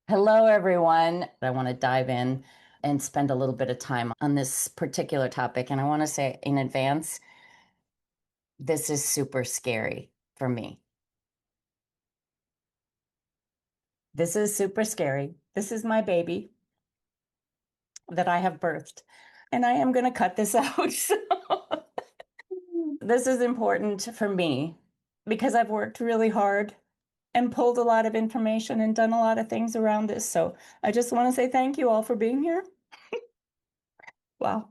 Hello, everyone. I want to dive in and spend a little bit of time on this particular topic. And I want to say in advance, this is super scary for me. This is super scary. This is my baby that I have birthed, and I am going to cut this out. So this is important for me because I've worked really hard and pulled a lot of information and done a lot of things around this. So I just want to say thank you all for being here. Wow.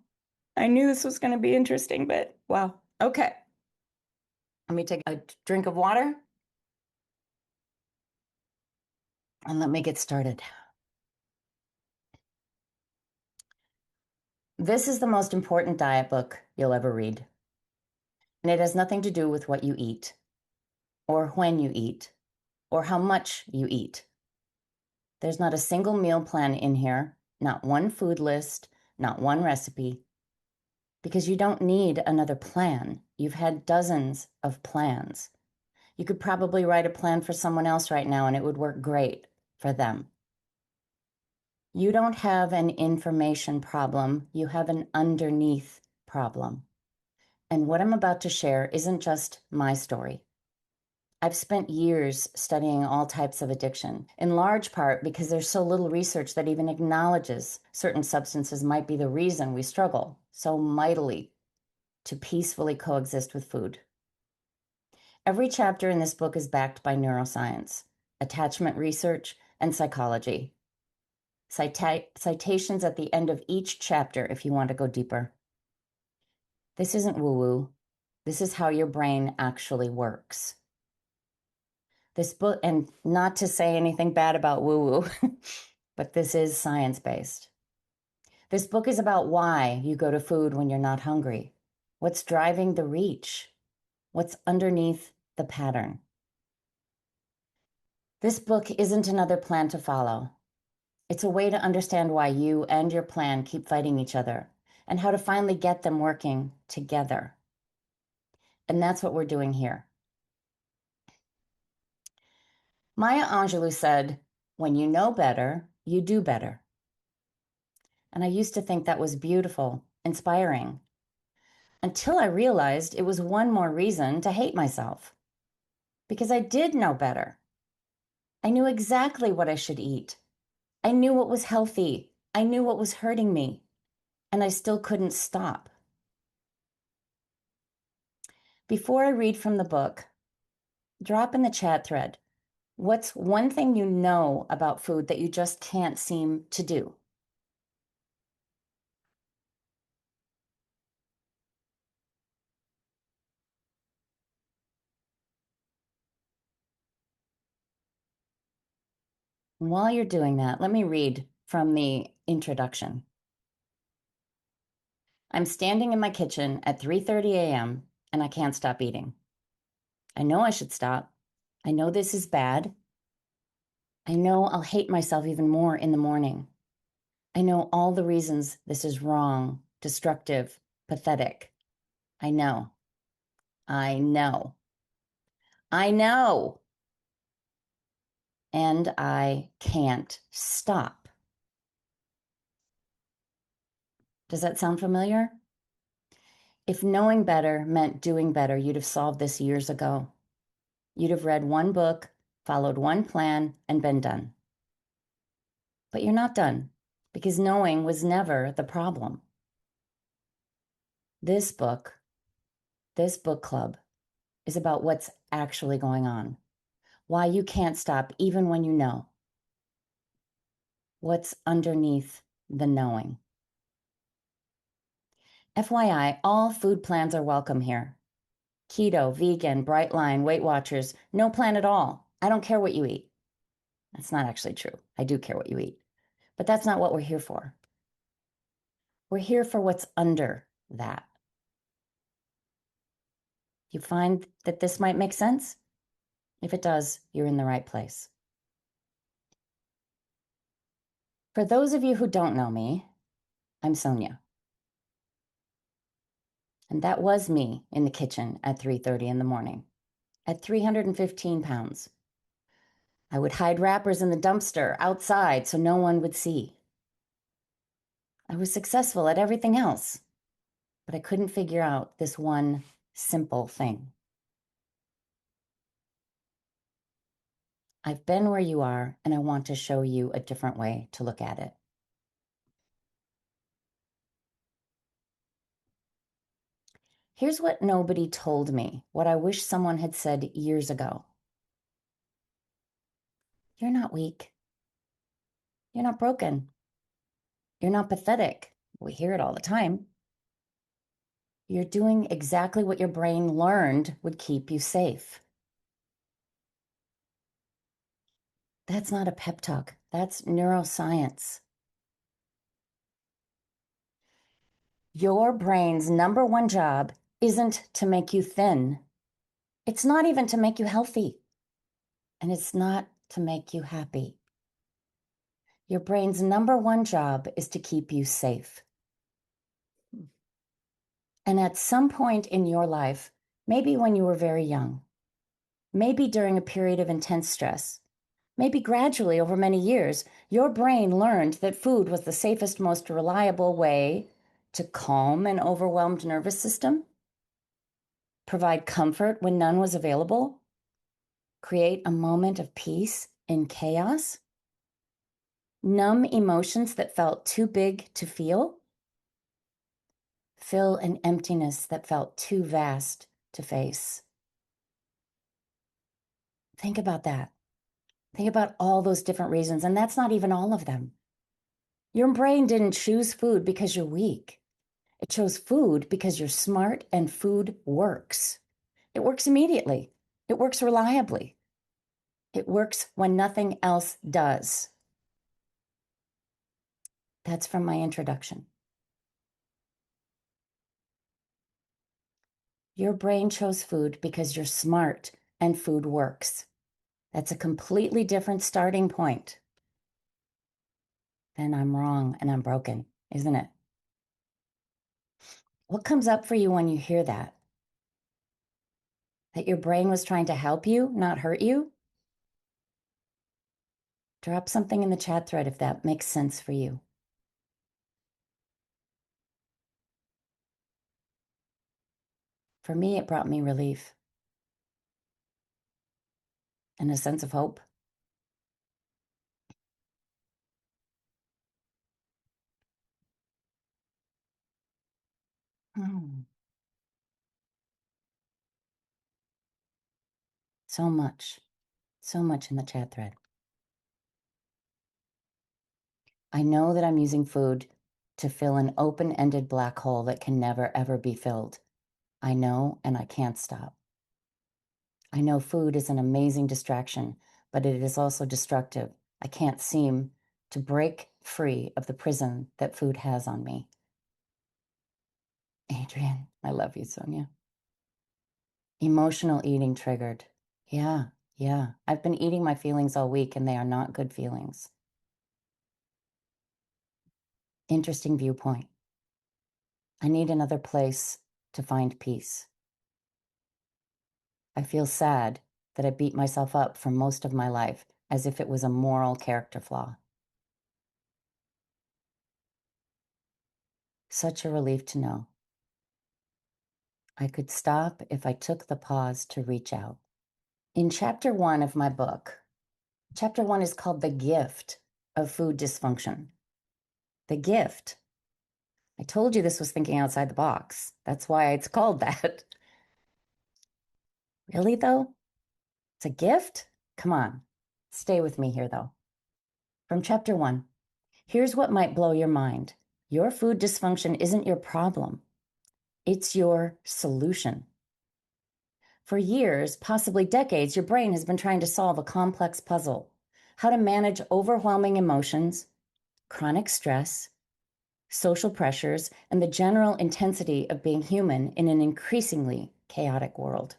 I knew this was going to be interesting, but wow. Okay. Let me take a drink of water and let me get started. This is the most important diet book you'll ever read. And it has nothing to do with what you eat, or when you eat, or how much you eat. There's not a single meal plan in here, not one food list, not one recipe, because you don't need another plan. You've had dozens of plans. You could probably write a plan for someone else right now and it would work great for them. You don't have an information problem, you have an underneath problem. And what I'm about to share isn't just my story. I've spent years studying all types of addiction, in large part because there's so little research that even acknowledges certain substances might be the reason we struggle so mightily to peacefully coexist with food. Every chapter in this book is backed by neuroscience, attachment research, and psychology. Citations at the end of each chapter if you want to go deeper. This isn't woo-woo. This is how your brain actually works. This book, and not to say anything bad about woo-woo, but this is science-based. This book is about why you go to food when you're not hungry, what's driving the reach, what's underneath the pattern. This book isn't another plan to follow. It's a way to understand why you and your plan keep fighting each other and how to finally get them working together. And that's what we're doing here. Maya Angelou said, "When you know better, you do better." And I used to think that was beautiful, inspiring, until I realized it was one more reason to hate myself. Because I did know better. I knew exactly what I should eat. I knew what was healthy. I knew what was hurting me. And I still couldn't stop. Before I read from the book, drop in the chat thread. What's one thing you know about food that you just can't seem to do? And while you're doing that, let me read from the introduction. I'm standing in my kitchen at 3:30 a.m. and I can't stop eating. I know I should stop. I know this is bad. I know I'll hate myself even more in the morning. I know all the reasons this is wrong, destructive, pathetic. I know. I know. I know. And I can't stop. Does that sound familiar? If knowing better meant doing better, you'd have solved this years ago. You'd have read one book, followed one plan, and been done. But you're not done, because knowing was never the problem. This book club, is about what's actually going on, why you can't stop even when you know, what's underneath the knowing. FYI, all food plans are welcome here. Keto, vegan, bright line, Weight Watchers, no plan at all. I don't care what you eat. That's not actually true. I do care what you eat. But that's not what we're here for. We're here for what's under that. You find that this might make sense? If it does, you're in the right place. For those of you who don't know me, I'm Sonja. And that was me in the kitchen at 3:30 in the morning, at 315 pounds. I would hide wrappers in the dumpster outside so no one would see. I was successful at everything else, but I couldn't figure out this one simple thing. I've been where you are, and I want to show you a different way to look at it. Here's what nobody told me, what I wish someone had said years ago. You're not weak. You're not broken. You're not pathetic. We hear it all the time. You're doing exactly what your brain learned would keep you safe. That's not a pep talk. That's neuroscience. Your brain's number one job isn't to make you thin. It's not even to make you healthy. And it's not to make you happy. Your brain's number one job is to keep you safe. And at some point in your life, maybe when you were very young, maybe during a period of intense stress, maybe gradually over many years, your brain learned that food was the safest, most reliable way to calm an overwhelmed nervous system, provide comfort when none was available, create a moment of peace in chaos, numb emotions that felt too big to feel, fill an emptiness that felt too vast to face. Think about that. Think about all those different reasons, and that's not even all of them. Your brain didn't choose food because you're weak. It chose food because you're smart and food works. It works immediately. It works reliably. It works when nothing else does. That's from my introduction. Your brain chose food because you're smart and food works. That's a completely different starting point. Then I'm wrong and I'm broken, isn't it? What comes up for you when you hear that? That your brain was trying to help you, not hurt you? Drop something in the chat thread if that makes sense for you. For me, it brought me relief and a sense of hope. So much in the chat thread. I know that I'm using food to fill an open-ended black hole that can never, ever be filled. I know, and I can't stop. I know food is an amazing distraction, but it is also destructive. I can't seem to break free of the prison that food has on me. Adrian, I love you, Sonja. Emotional eating triggered. Yeah. I've been eating my feelings all week, and they are not good feelings. Interesting viewpoint. I need another place to find peace. I feel sad that I beat myself up for most of my life as if it was a moral character flaw. Such a relief to know. I could stop if I took the pause to reach out. In chapter 1 of my book, chapter 1 is called The Gift of Food Dysfunction. The gift. I told you this was thinking outside the box. That's why it's called that. Really, though? It's a gift? Come on. Stay with me here, though. From chapter 1, here's what might blow your mind. Your food dysfunction isn't your problem. It's your solution. For years, possibly decades, your brain has been trying to solve a complex puzzle: how to manage overwhelming emotions, chronic stress, social pressures, and the general intensity of being human in an increasingly chaotic world.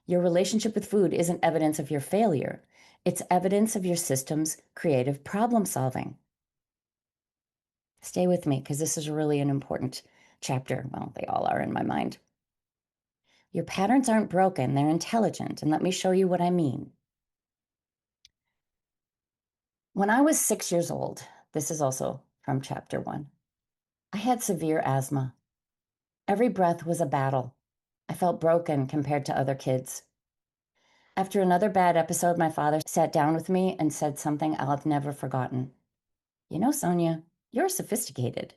Your relationship with food isn't evidence of your failure. It's evidence of your system's creative problem solving. Stay with me, because this is really an important chapter. Well, they all are in my mind. Your patterns aren't broken, they're intelligent, and let me show you what I mean. When I was 6 years old, this is also from chapter 1, I had severe asthma. Every breath was a battle. I felt broken compared to other kids. After another bad episode, my father sat down with me and said something I'll have never forgotten. You know, Sonja, you're sophisticated.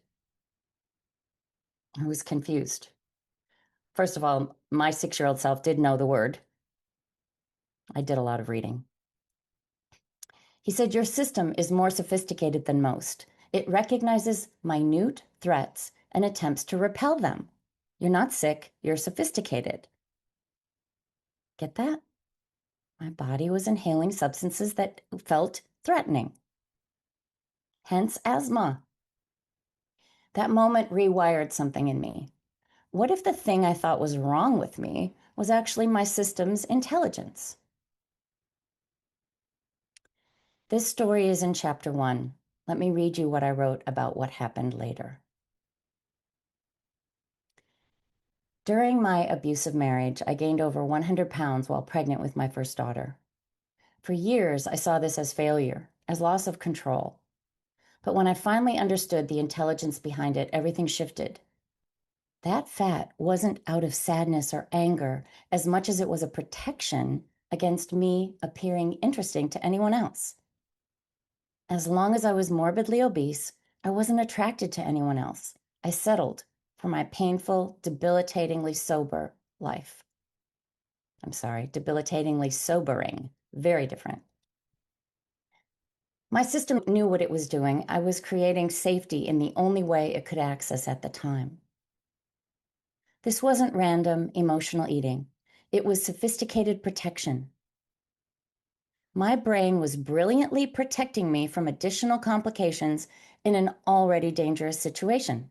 I was confused. First of all, my 6-year-old self did know the word. I did a lot of reading. He said, your system is more sophisticated than most. It recognizes minute threats and attempts to repel them. You're not sick, you're sophisticated. Get that? My body was inhaling substances that felt threatening. Hence asthma. That moment rewired something in me. What if the thing I thought was wrong with me was actually my system's intelligence? This story is in chapter 1. Let me read you what I wrote about what happened later. During my abusive marriage, I gained over 100 pounds while pregnant with my first daughter. For years, I saw this as failure, as loss of control. But when I finally understood the intelligence behind it, everything shifted. That fat wasn't out of sadness or anger as much as it was a protection against me appearing interesting to anyone else. As long as I was morbidly obese, I wasn't attracted to anyone else. I settled for my painful, debilitatingly sober life. I'm sorry, debilitatingly sobering. Very different. My system knew what it was doing. I was creating safety in the only way it could access at the time. This wasn't random emotional eating. It was sophisticated protection. My brain was brilliantly protecting me from additional complications in an already dangerous situation.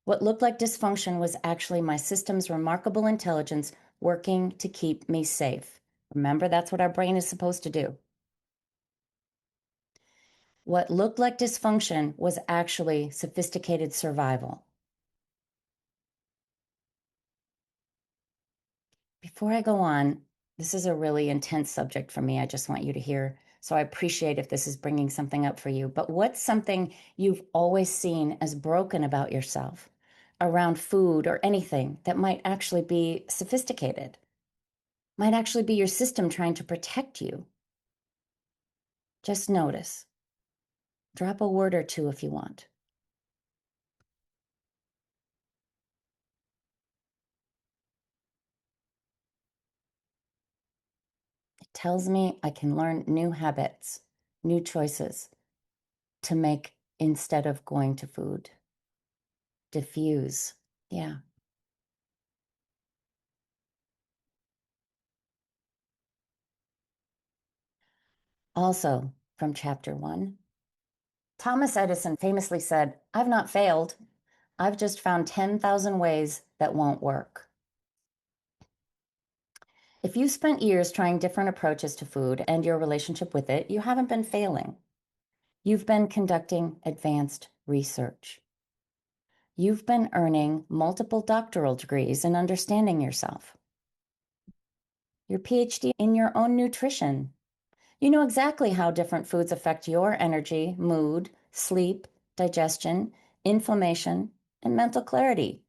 What looked like dysfunction was actually my system's remarkable intelligence working to keep me safe. Remember, that's what our brain is supposed to do. What looked like dysfunction was actually sophisticated survival. Before I go on, this is a really intense subject for me. I just want you to hear. So I appreciate if this is bringing something up for you. But what's something you've always seen as broken about yourself around food or anything that might actually be sophisticated? Might actually be your system trying to protect you. Just notice. Drop a word or two if you want. It tells me I can learn new habits, new choices to make instead of going to food. Diffuse. Yeah. Also from chapter 1, Thomas Edison famously said, I've not failed. I've just found 10,000 ways that won't work. If you spent years trying different approaches to food and your relationship with it, you haven't been failing. You've been conducting advanced research. You've been earning multiple doctoral degrees in understanding yourself. Your PhD in your own nutrition. You know exactly how different foods affect your energy, mood, sleep, digestion, inflammation, and mental clarity.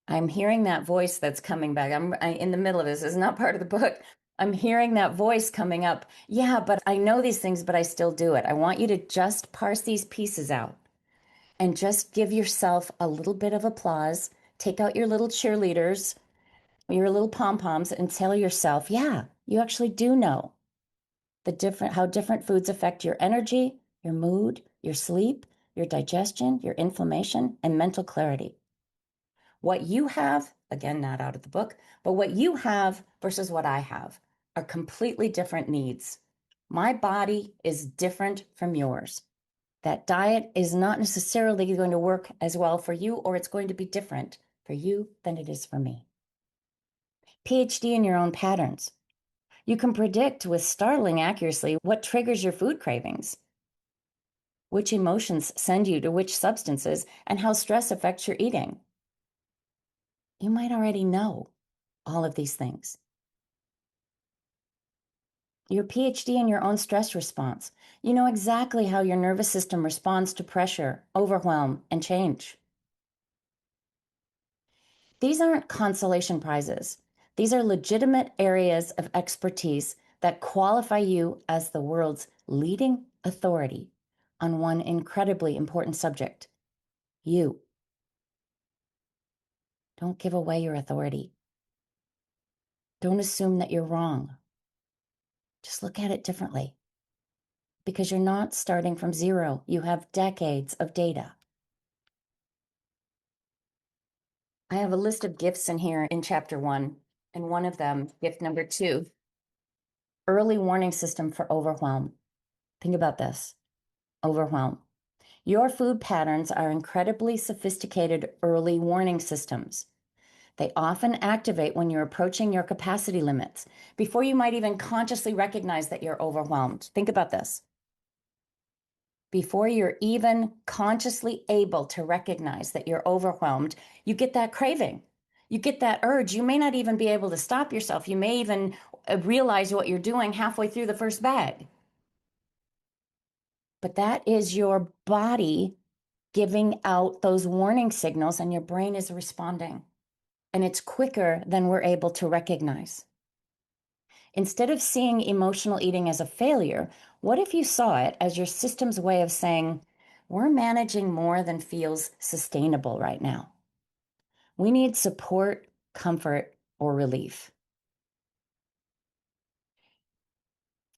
I'm hearing that voice that's coming back. I'm in the middle of this. It's not part of the book. I'm hearing that voice coming up. Yeah, but I know these things, but I still do it. I want you to just parse these pieces out and just give yourself a little bit of applause. Take out your little cheerleaders, your little pom-poms, and tell yourself, yeah, you actually do know how different foods affect your energy, your mood, your sleep, your digestion, your inflammation, and mental clarity. What you have, again, not out of the book, but what you have versus what I have are completely different needs. My body is different from yours. That diet is not necessarily going to work as well for you, or it's going to be different for you than it is for me. PhD in your own patterns. You can predict with startling accuracy what triggers your food cravings, which emotions send you to which substances, and how stress affects your eating. You might already know all of these things. Your PhD in your own stress response. You know exactly how your nervous system responds to pressure, overwhelm, and change. These aren't consolation prizes. These are legitimate areas of expertise that qualify you as the world's leading authority on one incredibly important subject. You. Don't give away your authority. Don't assume that you're wrong. Just look at it differently. Because you're not starting from zero. You have decades of data. I have a list of gifts in here in chapter 1, and one of them, gift number 2, early warning system for overwhelm. Think about this. Overwhelm. Your food patterns are incredibly sophisticated early warning systems. They often activate when you're approaching your capacity limits, before you might even consciously recognize that you're overwhelmed. Think about this. Before you're even consciously able to recognize that you're overwhelmed, you get that craving. You get that urge. You may not even be able to stop yourself. You may even realize what you're doing halfway through the first bag. But that is your body giving out those warning signals, and your brain is responding. And it's quicker than we're able to recognize. Instead of seeing emotional eating as a failure, what if you saw it as your system's way of saying, we're managing more than feels sustainable right now. We need support, comfort, or relief.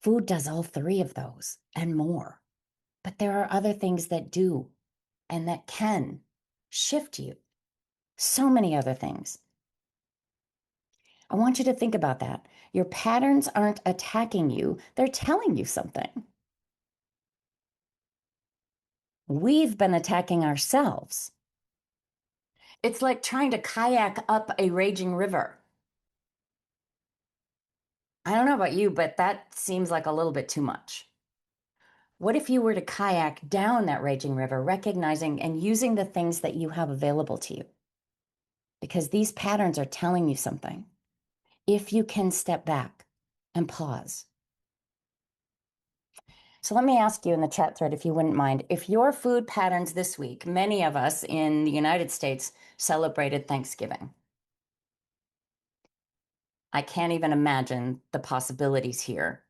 Food does all 3 of those and more. But there are other things that do and that can shift you. So many other things. I want you to think about that. Your patterns aren't attacking you, they're telling you something. We've been attacking ourselves. It's like trying to kayak up a raging river. I don't know about you, but that seems like a little bit too much. What if you were to kayak down that raging river, recognizing and using the things that you have available to you? Because these patterns are telling you something. If you can step back and pause. So let me ask you in the chat thread, if you wouldn't mind, if your food patterns this week, many of us in the United States celebrated Thanksgiving. I can't even imagine the possibilities here.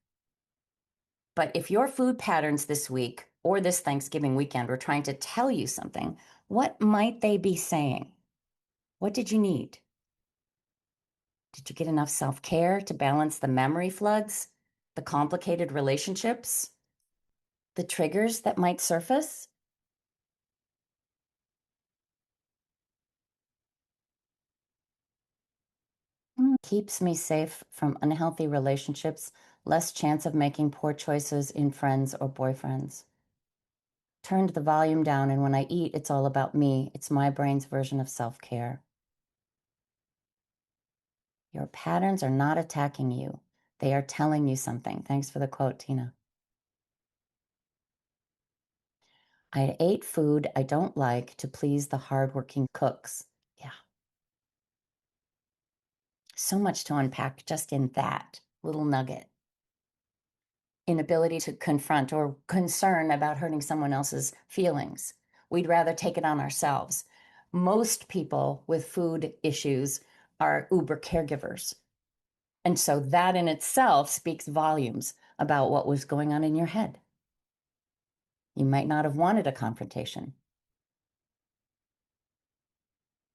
But if your food patterns this week or this Thanksgiving weekend were trying to tell you something, what might they be saying? What did you need? Did you get enough self-care to balance the memory floods, the complicated relationships, the triggers that might surface? Keeps me safe from unhealthy relationships, less chance of making poor choices in friends or boyfriends. Turned the volume down, and when I eat, it's all about me. It's my brain's version of self-care. Your patterns are not attacking you. They are telling you something. Thanks for the quote, Tina. I ate food I don't like to please the hardworking cooks. Yeah. So much to unpack just in that little nugget. Inability to confront or concern about hurting someone else's feelings. We'd rather take it on ourselves. Most people with food issues are uber caregivers. And so that in itself speaks volumes about what was going on in your head. You might not have wanted a confrontation.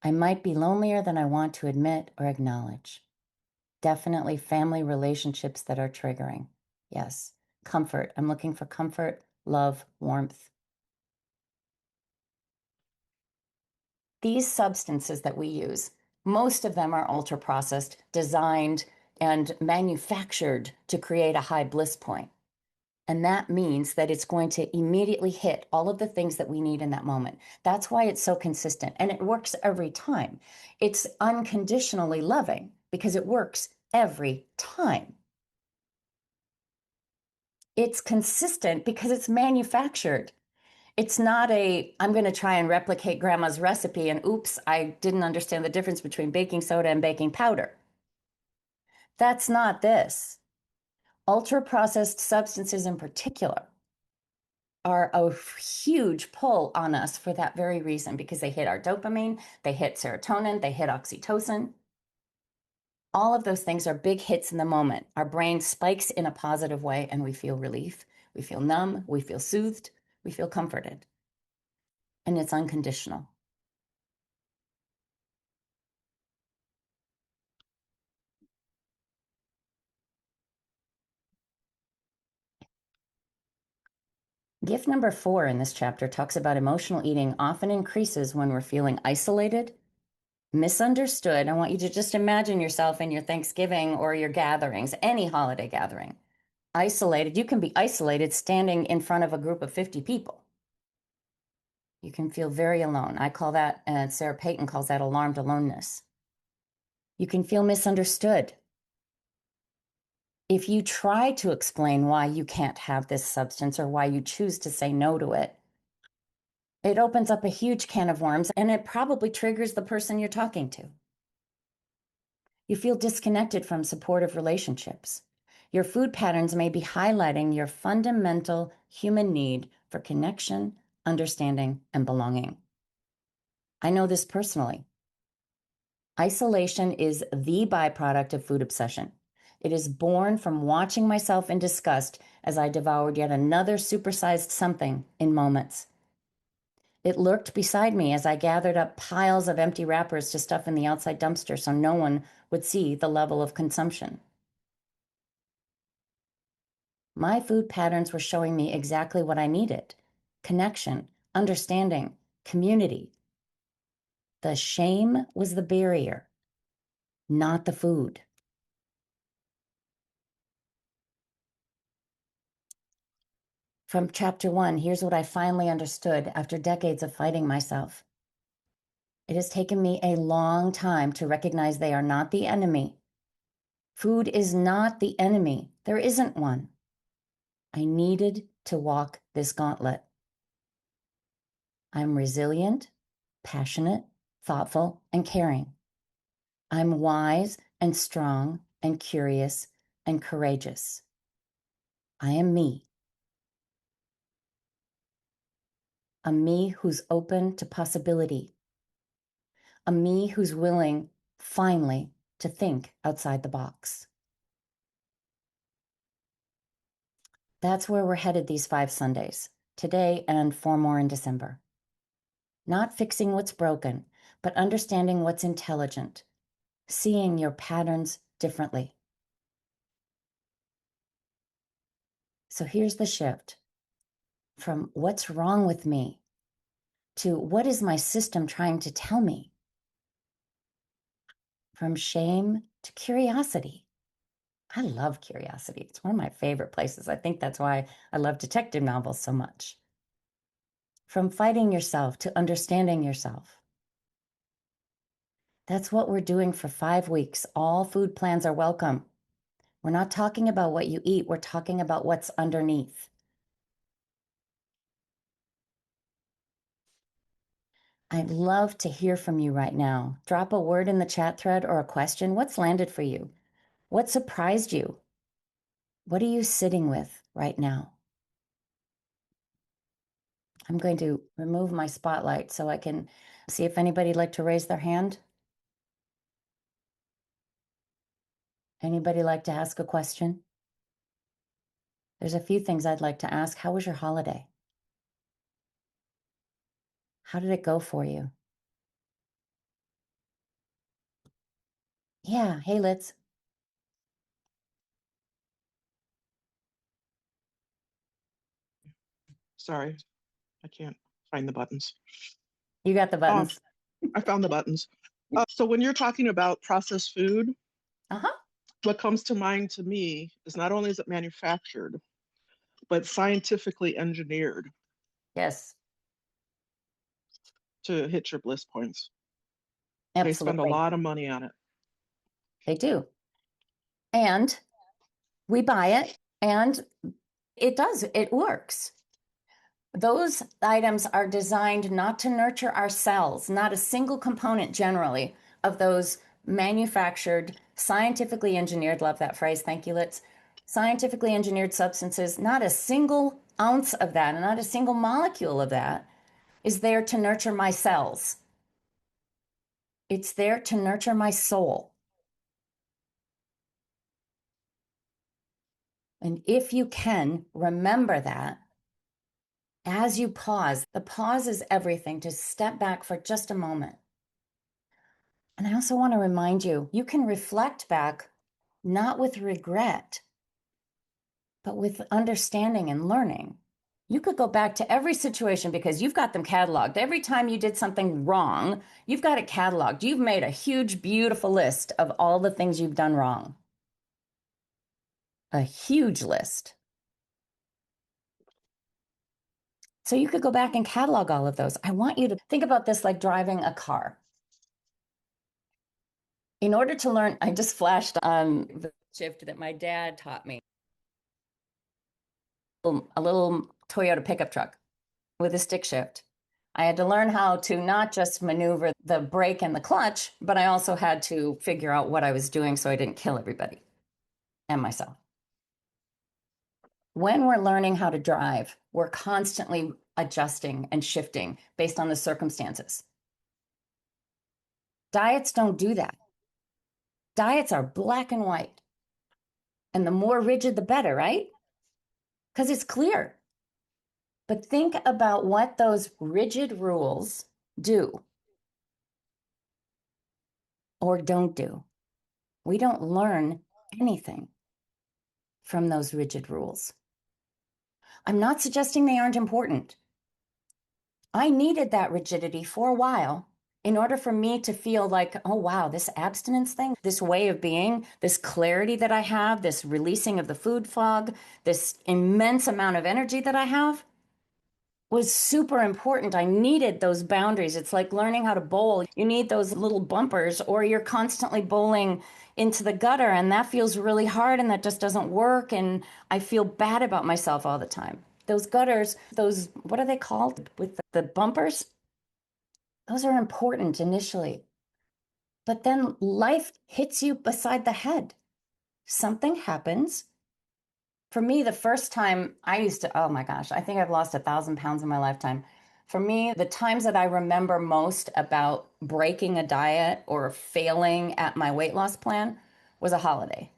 I might be lonelier than I want to admit or acknowledge. Definitely family relationships that are triggering. Yes. Comfort. I'm looking for comfort, love, warmth. These substances that we use, most of them are ultra processed, designed, and manufactured to create a high bliss point. And that means that it's going to immediately hit all of the things that we need in that moment. That's why it's so consistent. And it works every time. It's unconditionally loving because it works every time. It's consistent because it's manufactured. It's not I'm going to try and replicate grandma's recipe and oops, I didn't understand the difference between baking soda and baking powder. That's not this. Ultra-processed substances in particular are a huge pull on us for that very reason, because they hit our dopamine, they hit serotonin, they hit oxytocin. All of those things are big hits in the moment. Our brain spikes in a positive way and we feel relief, we feel numb, we feel soothed, we feel comforted. And it's unconditional. Gift number 4 in this chapter talks about emotional eating often increases when we're feeling isolated, misunderstood. I want you to just imagine yourself in your Thanksgiving or your gatherings, any holiday gathering. Isolated. You can be isolated standing in front of a group of 50 people. You can feel very alone. I call that, and Sarah Payton calls that, alarmed aloneness. You can feel misunderstood. If you try to explain why you can't have this substance or why you choose to say no to it, it opens up a huge can of worms, and it probably triggers the person you're talking to. You feel disconnected from supportive relationships. Your food patterns may be highlighting your fundamental human need for connection, understanding, and belonging. I know this personally. Isolation is the byproduct of food obsession. It is born from watching myself in disgust as I devoured yet another supersized something in moments. It lurked beside me as I gathered up piles of empty wrappers to stuff in the outside dumpster so no one would see the level of consumption. My food patterns were showing me exactly what I needed: connection, understanding, community. The shame was the barrier, not the food. From chapter 1, here's what I finally understood after decades of fighting myself. It has taken me a long time to recognize they are not the enemy. Food is not the enemy. There isn't one. I needed to walk this gauntlet. I'm resilient, passionate, thoughtful, and caring. I'm wise and strong and curious and courageous. I am me. A me who's open to possibility. A me who's willing, finally, to think outside the box. That's where we're headed these 5 Sundays, today and 4 more in December. Not fixing what's broken, but understanding what's intelligent, seeing your patterns differently. So here's the shift from what's wrong with me to what is my system trying to tell me? From shame to curiosity. I love curiosity. It's one of my favorite places. I think that's why I love detective novels so much. From fighting yourself to understanding yourself. That's what we're doing for 5 weeks. All food plans are welcome. We're not talking about what you eat. We're talking about what's underneath. I'd love to hear from you right now. Drop a word in the chat thread or a question. What's landed for you? What surprised you? What are you sitting with right now? I'm going to remove my spotlight so I can see if anybody'd like to raise their hand. Anybody like to ask a question? There's a few things I'd like to ask. How was your holiday? How did it go for you? Yeah, hey, let's. Sorry, I can't find the buttons. You got the buttons. I found the buttons. So when you're talking about processed food, Uh-huh. what comes to mind to me is not only is it manufactured, but scientifically engineered Yes, to hit your bliss points. They spend a absolutely. lot of money on it. They do. And we buy it, and it works. Those items are designed not to nurture our cells, not a single component generally of those manufactured, scientifically engineered, love that phrase, thank you, Litz, Scientifically engineered substances, not a single ounce of that, and not a single molecule of that is there to nurture my cells. It's there to nurture my soul. And if you can remember that as you pause, the pause is everything. To step back for just a moment. And I also want to remind you, you can reflect back not with regret, but with understanding and learning. You could go back to every situation because you've got them cataloged. Every time you did something wrong, you've got it cataloged. You've made a huge, beautiful list of all the things you've done wrong. A huge list. So you could go back and catalog all of those. I want you to think about this like driving a car. In order to learn, I just flashed on the shift that my dad taught me. A little Toyota pickup truck with a stick shift. I had to learn how to not just maneuver the brake and the clutch, but I also had to figure out what I was doing so I didn't kill everybody and myself. When we're learning how to drive, we're constantly adjusting and shifting based on the circumstances. Diets don't do that. Diets are black and white. And the more rigid, the better, right? Because it's clear. But think about what those rigid rules do or don't do. We don't learn anything from those rigid rules. I'm not suggesting they aren't important. I needed that rigidity for a while in order for me to feel like, oh, wow, this abstinence thing, this way of being, this clarity that I have, this releasing of the food fog, this immense amount of energy that I have was super important. I needed those boundaries. It's like learning how to bowl. You need those little bumpers, or you're constantly bowling into the gutter, and that feels really hard, and that just doesn't work. And I feel bad about myself all the time. Those gutters, those, what are they called with the bumpers? Those are important initially. But then life hits you beside the head. Something happens. For me, the first time I used to, oh my gosh, I think I've lost 1,000 pounds in my lifetime. For me, the times that I remember most about breaking a diet or failing at my weight loss plan was a holiday.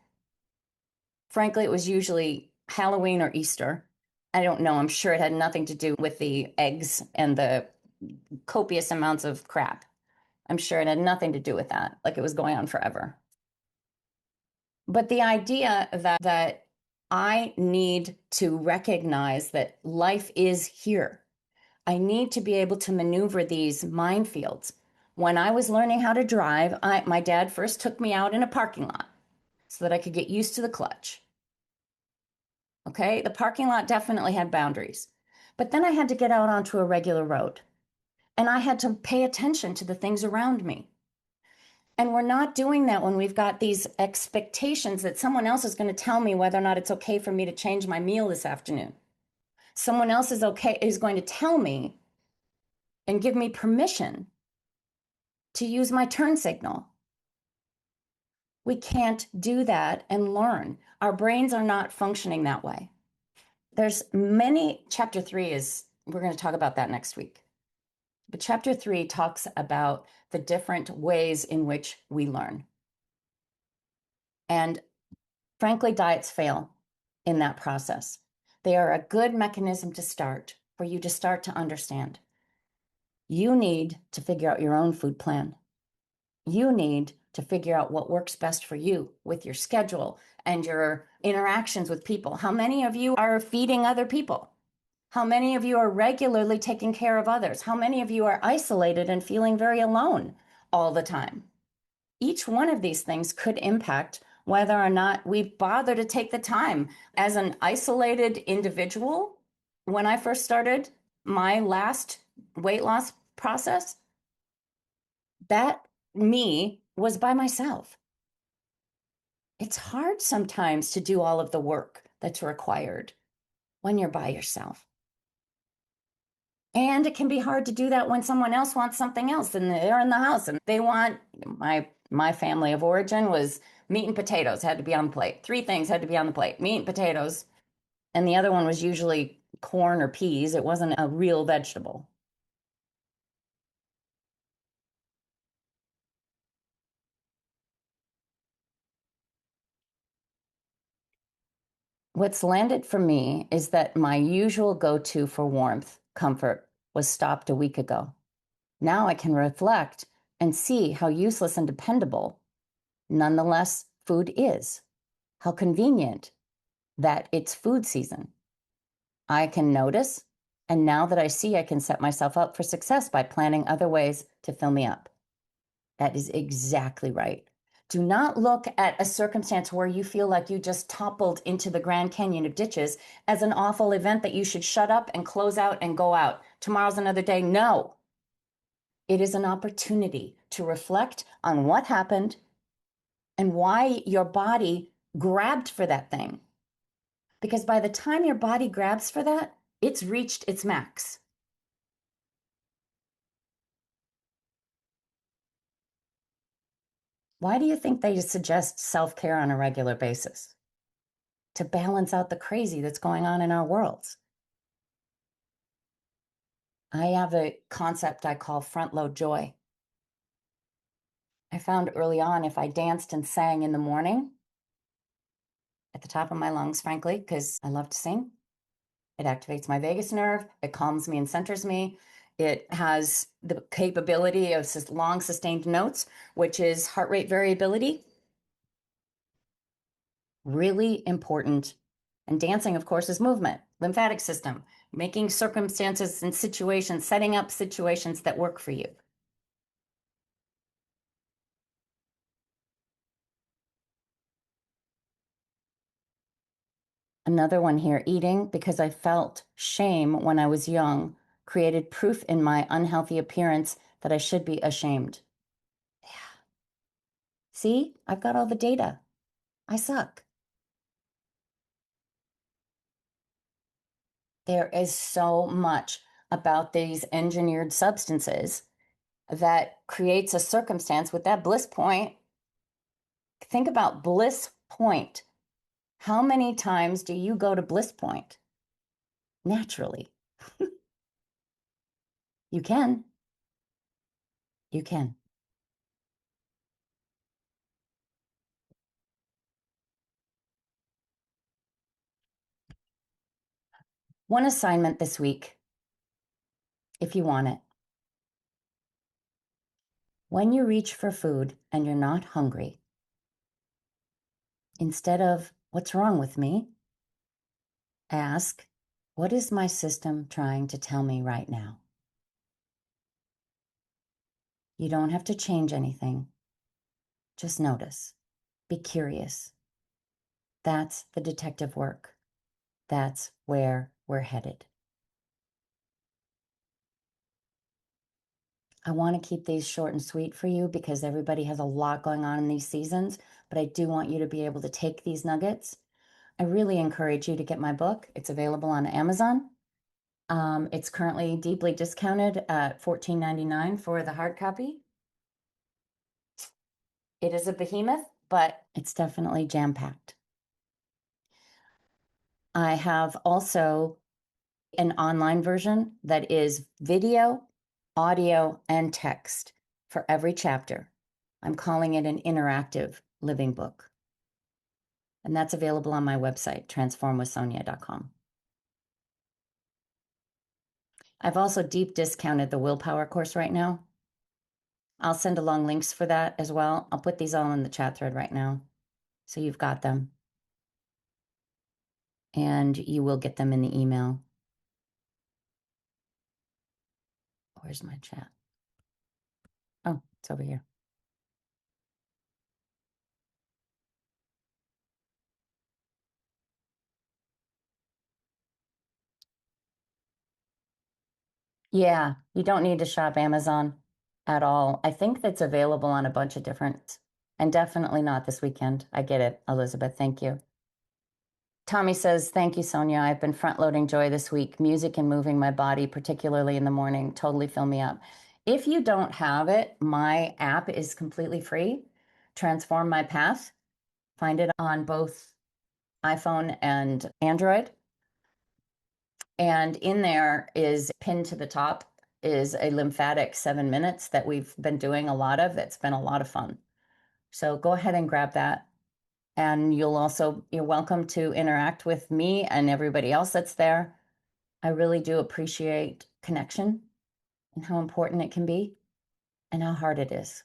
Frankly, it was usually Halloween or Easter. I don't know. I'm sure it had nothing to do with the eggs and the copious amounts of crap. I'm sure it had nothing to do with that. Like it was going on forever. But the idea that I need to recognize that life is here. I need to be able to maneuver these minefields. When I was learning how to drive, my dad first took me out in a parking lot so that I could get used to the clutch. Okay, the parking lot definitely had boundaries. But then I had to get out onto a regular road and I had to pay attention to the things around me. And we're not doing that when we've got these expectations that someone else is going to tell me whether or not it's okay for me to change my meal this afternoon. Someone else is going to tell me and give me permission to use my turn signal. We can't do that and learn. Our brains are not functioning that way. There's many, chapter 3 is, we're going to talk about that next week. But chapter 3 talks about the different ways in which we learn. And frankly, diets fail in that process. They are a good mechanism to start, for you to start to understand. You need to figure out your own food plan. You need to figure out what works best for you with your schedule and your interactions with people. How many of you are feeding other people? How many of you are regularly taking care of others? How many of you are isolated and feeling very alone all the time? Each one of these things could impact whether or not we bother to take the time. As an isolated individual, when I first started my last weight loss process, that me was by myself. It's hard sometimes to do all of the work that's required when you're by yourself. And it can be hard to do that when someone else wants something else and they're in the house and they want, my My family of origin was meat and potatoes had to be on the plate. Three things had to be on the plate: meat and potatoes, and the other one was usually corn or peas. It wasn't a real vegetable. What's landed for me is that my usual go-to for warmth, comfort, was stopped a week ago. Now I can reflect and see how useless and dependable, nonetheless, food is. How convenient that it's food season. I can notice, and now that I see, I can set myself up for success by planning other ways to fill me up. That is exactly right. Do not look at a circumstance where you feel like you just toppled into the Grand Canyon of ditches as an awful event that you should shut up and close out and go out. Tomorrow's another day. No. It is an opportunity to reflect on what happened and why your body grabbed for that thing. Because by the time your body grabs for that, it's reached its max. Why do you think they suggest self-care on a regular basis? To balance out the crazy that's going on in our worlds. I have a concept I call front load joy. I found early on if I danced and sang in the morning at the top of my lungs, frankly, because I love to sing, it activates my vagus nerve, it calms me and centers me. It has the capability of long sustained notes, which is heart rate variability. Really important. And dancing, of course, is movement, lymphatic system, making circumstances and situations, setting up situations that work for you. Another one here, eating because I felt shame when I was young, created proof in my unhealthy appearance that I should be ashamed. Yeah. See, I've got all the data. I suck. There is so much about these engineered substances that creates a circumstance with that bliss point. Think about bliss point. How many times do you go to bliss point? Naturally. You can. You can. One assignment this week, if you want it. When you reach for food and you're not hungry, instead of, what's wrong with me? Ask, what is my system trying to tell me right now? You don't have to change anything. Just notice. Be curious. That's the detective work. That's where we're headed. I want to keep these short and sweet for you because everybody has a lot going on in these seasons, but I do want you to be able to take these nuggets. I really encourage you to get my book. It's available on Amazon. It's currently deeply discounted at $14.99 for the hard copy. It is a behemoth, but it's definitely jam-packed. I have also an online version that is video, audio, and text for every chapter. I'm calling it an interactive living book. And that's available on my website, transformwithsonia.com. I've also deep discounted the willpower course right now. I'll send along links for that as well. I'll put these all in the chat thread right now, so you've got them. And you will get them in the email. Where's my chat? Oh, it's over here. Yeah, you don't need to shop Amazon at all. I think that's available on a bunch of different, and definitely not this weekend. I get it, Elizabeth. Thank you. Tommy says, thank you, Sonja. I've been front loading joy this week. Music and moving my body, particularly in the morning, totally fill me up. If you don't have it, my app is completely free. Transform My Path. Find it on both iPhone and Android. And in there is pinned to the top is a lymphatic 7 minutes that we've been doing a lot of. It's been a lot of fun. So go ahead and grab that. And you're welcome to interact with me and everybody else that's there. I really do appreciate connection and how important it can be and how hard it is.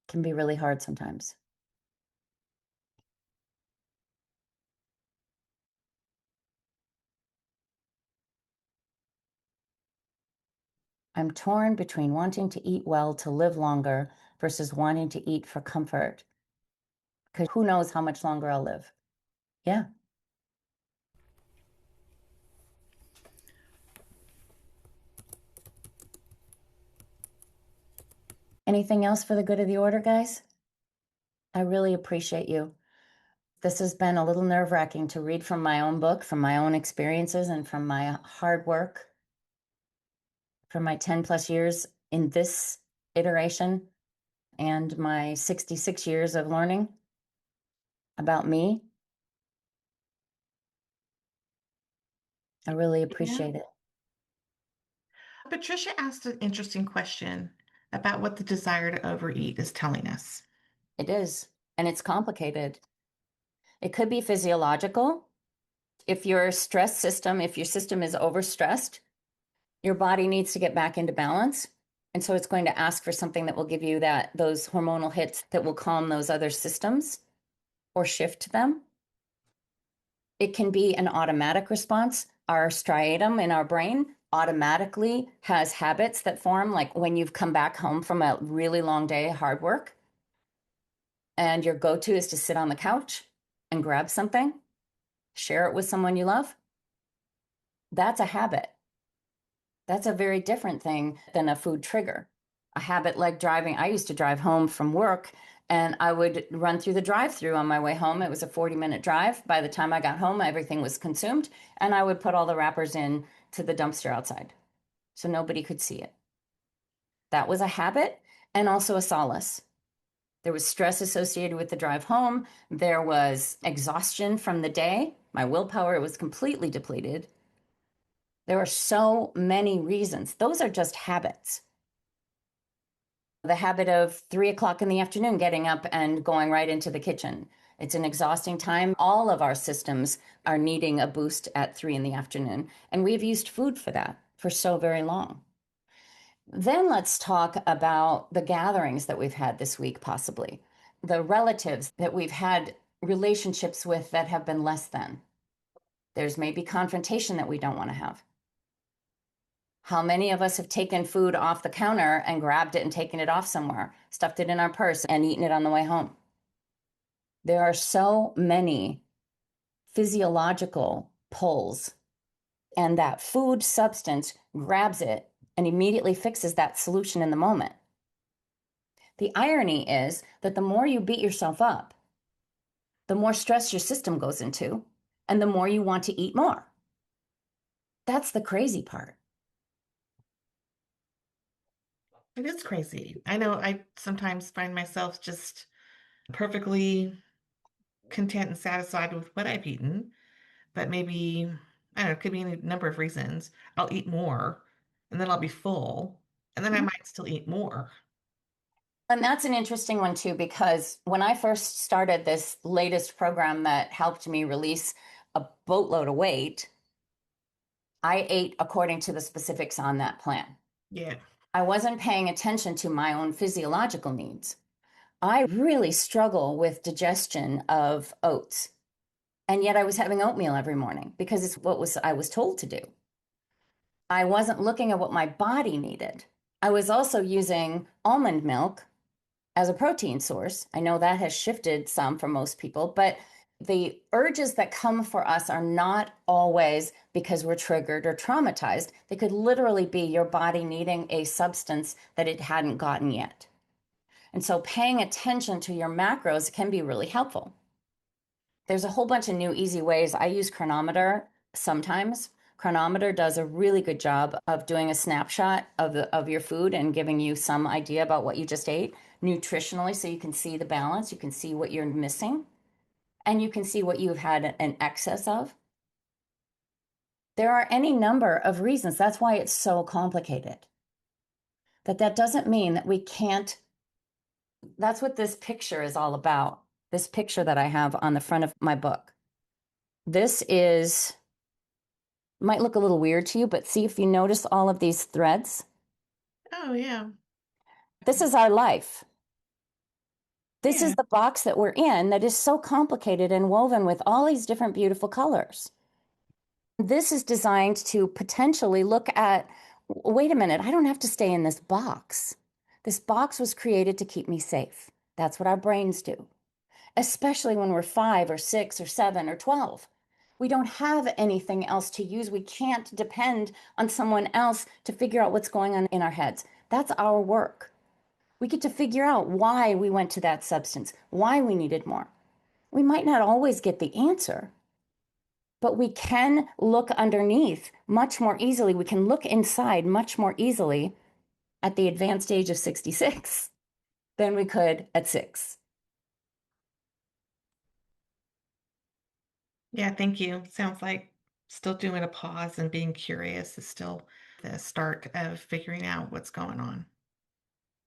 It can be really hard sometimes. I'm torn between wanting to eat well to live longer versus wanting to eat for comfort. Because who knows how much longer I'll live? Yeah. Anything else for the good of the order, guys? I really appreciate you. This has been a little nerve-wracking to read from my own book, from my own experiences, and from my hard work for my 10 plus years in this iteration and my 66 years of learning about me. I really appreciate it. Patricia asked an interesting question about what the desire to overeat is telling us. It is, and it's complicated. It could be physiological. If your if your system is overstressed, your body needs to get back into balance. And so it's going to ask for something that will give you those hormonal hits that will calm those other systems or shift them. It can be an automatic response. Our striatum in our brain automatically has habits that form, like when you've come back home from a really long day of hard work, and your go-to is to sit on the couch and grab something, share it with someone you love. That's a habit. That's a very different thing than a food trigger. A habit like driving. I used to drive home from work and I would run through the drive-through on my way home. It was a 40-minute drive. By the time I got home, everything was consumed, and I would put all the wrappers in to the dumpster outside so nobody could see it. That was a habit and also a solace. There was stress associated with the drive home. There was exhaustion from the day. My willpower was completely depleted. There are so many reasons. Those are just habits. The habit of 3 o'clock in the afternoon, getting up and going right into the kitchen. It's an exhausting time. All of our systems are needing a boost at 3 in the afternoon. And we've used food for that for so very long. Then let's talk about the gatherings that we've had this week, possibly. The relatives that we've had relationships with that have been less than. There's maybe confrontation that we don't want to have. How many of us have taken food off the counter and grabbed it and taken it off somewhere, stuffed it in our purse and eaten it on the way home? There are so many physiological pulls, and that food substance grabs it and immediately fixes that solution in the moment. The irony is that the more you beat yourself up, the more stress your system goes into, and the more you want to eat more. That's the crazy part. It is crazy. I know I sometimes find myself just perfectly content and satisfied with what I've eaten, but maybe, I don't know, it could be any number of reasons. I'll eat more and then I'll be full and then I might still eat more. And that's an interesting one too, because when I first started this latest program that helped me release a boatload of weight, I ate according to the specifics on that plan. Yeah. I wasn't paying attention to my own physiological needs. I really struggle with digestion of oats. And yet I was having oatmeal every morning because it's I was told to do. I wasn't looking at what my body needed. I was also using almond milk as a protein source. I know that has shifted some for most people, but the urges that come for us are not always because we're triggered or traumatized. They could literally be your body needing a substance that it hadn't gotten yet. And so paying attention to your macros can be really helpful. There's a whole bunch of new easy ways. I use Chronometer sometimes Chronometer does a really good job of doing a snapshot of your food and giving you some idea about what you just ate nutritionally, so you can see the balance, you can see what you're missing, and you can see what you've had an excess of. There are any number of reasons. That's why it's so complicated. That doesn't mean that we can't. That's what this picture is all about. This picture that I have on the front of my book. This is, might look a little weird to you, but see if you notice all of these threads. Oh, yeah. This is our life. This Yeah. is the box that we're in that is so complicated and woven with all these different beautiful colors. This is designed to potentially look at, wait a minute, I don't have to stay in this box. This box was created to keep me safe. That's what our brains do, especially when we're 5 or 6 or 7 or 12. We don't have anything else to use. We can't depend on someone else to figure out what's going on in our heads. That's our work. We get to figure out why we went to that substance, why we needed more. We might not always get the answer, but we can look underneath much more easily. We can look inside much more easily at the advanced age of 66 than we could at 6. Yeah, thank you. Sounds like still doing a pause and being curious is still the start of figuring out what's going on.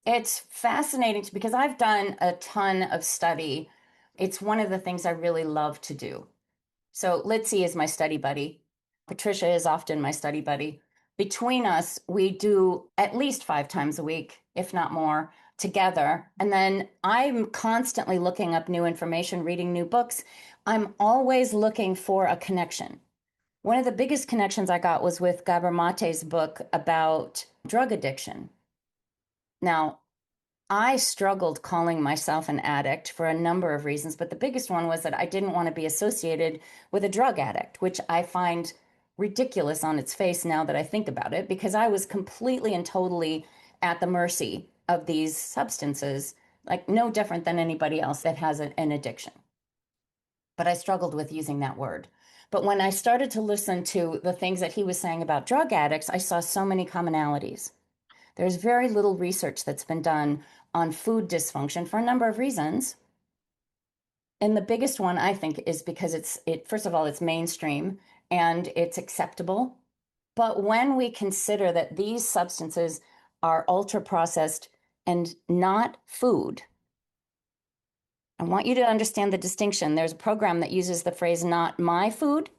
It's fascinating because I've done a ton of study. It's one of the things I really love to do. So Litzy is my study buddy. Patricia is often my study buddy. Between us, we do at least 5 times a week, if not more, together. And then I'm constantly looking up new information, reading new books. I'm always looking for a connection. One of the biggest connections I got was with Gabor Mate's book about drug addiction. Now, I struggled calling myself an addict for a number of reasons, but the biggest one was that I didn't want to be associated with a drug addict, which I find ridiculous on its face now that I think about it, because I was completely and totally at the mercy of these substances, like no different than anybody else that has an addiction. But I struggled with using that word. But when I started to listen to the things that he was saying about drug addicts, I saw so many commonalities. There's very little research that's been done on food dysfunction for a number of reasons. And the biggest one, I think, is because first of all, it's mainstream and it's acceptable. But when we consider that these substances are ultra processed and not food, I want you to understand the distinction. There's a program that uses the phrase "not my food."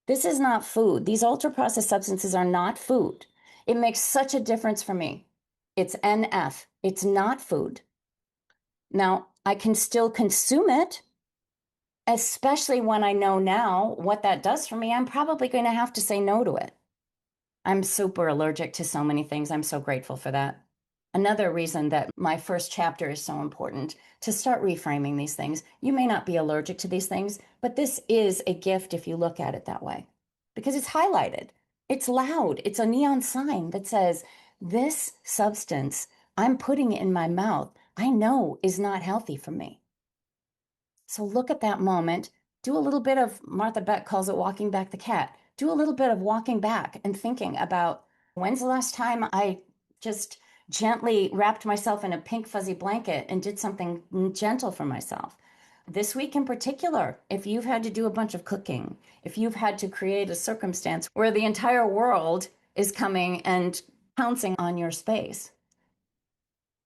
This is not food. These ultra processed substances are not food. It makes such a difference for me. It's NF. It's not food. Now, I can still consume it, especially when I know now what that does for me. I'm probably going to have to say no to it. I'm super allergic to so many things. I'm so grateful for that. Another reason that my first chapter is so important, to start reframing these things. You may not be allergic to these things, but this is a gift if you look at it that way, because it's highlighted. It's loud. It's a neon sign that says, this substance I'm putting in my mouth, I know is not healthy for me. So look at that moment. Do a little bit of, Martha Beck calls it walking back the cat. Do a little bit of walking back and thinking about, when's the last time I just gently wrapped myself in a pink fuzzy blanket and did something gentle for myself. This week in particular, if you've had to do a bunch of cooking, if you've had to create a circumstance where the entire world is coming and pouncing on your space,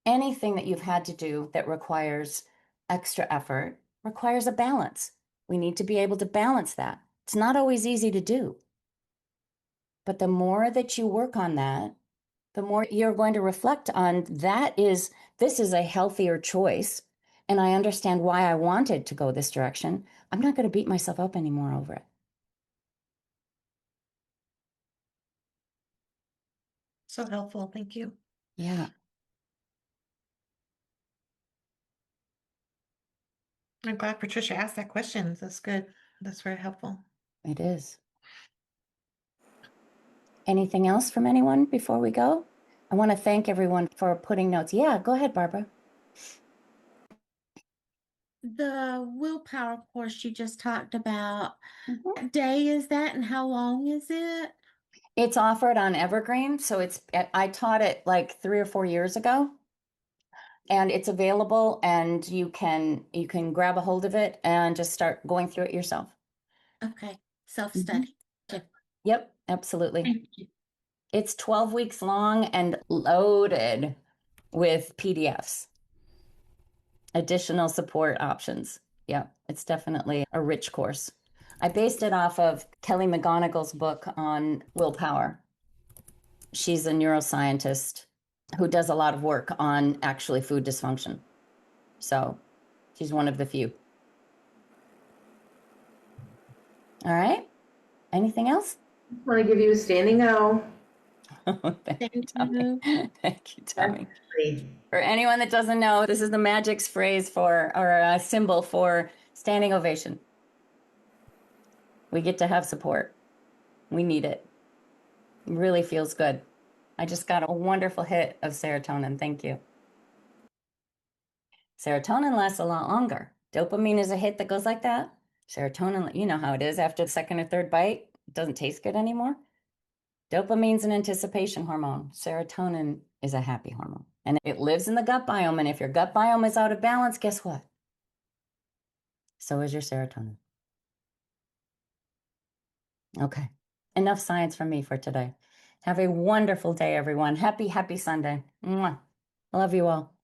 anything that you've had to do that requires extra effort requires a balance. We need to be able to balance that. It's not always easy to do. But the more that you work on that, the more you're going to reflect on this is a healthier choice. And I understand why I wanted to go this direction. I'm not going to beat myself up anymore over it. So helpful. Thank you. Yeah, I'm glad Patricia asked that question. That's good. That's very helpful. it is. Anything else from anyone before we go? I want to thank everyone for putting notes. Yeah, go ahead, Barbara. the willpower course you just talked about, Mhm. what day is that and how long is it? It's offered on Evergreen, so I taught it like 3 or 4 years ago, and it's available, and you can grab a hold of it and just start going through it yourself. Okay, self-study. Yep, absolutely. Thank you. It's 12 weeks long and loaded with PDFs, additional support options. Yeah, it's definitely a rich course. I based it off of Kelly McGonigal's book on willpower. She's a neuroscientist who does a lot of work on actually food dysfunction. So she's one of the few. All right. Anything else? I want to give you a standing O. Thank you, Thank Tommy. you. Thank you, Tommy. Great. For anyone that doesn't know, this is the Magic's phrase for, or a symbol for standing ovation. We get to have support. We need it. It really feels good. I just got a wonderful hit of serotonin. Thank you. Serotonin lasts a lot longer. Dopamine is a hit that goes like that. Serotonin, you know how it is after the second or third bite, it doesn't taste good anymore. Dopamine's an anticipation hormone. Serotonin is a happy hormone. And it lives in the gut biome. And if your gut biome is out of balance, guess what? So is your serotonin. Okay. Enough science from me for today. Have a wonderful day, everyone. Happy Sunday. Mwah. Love you all.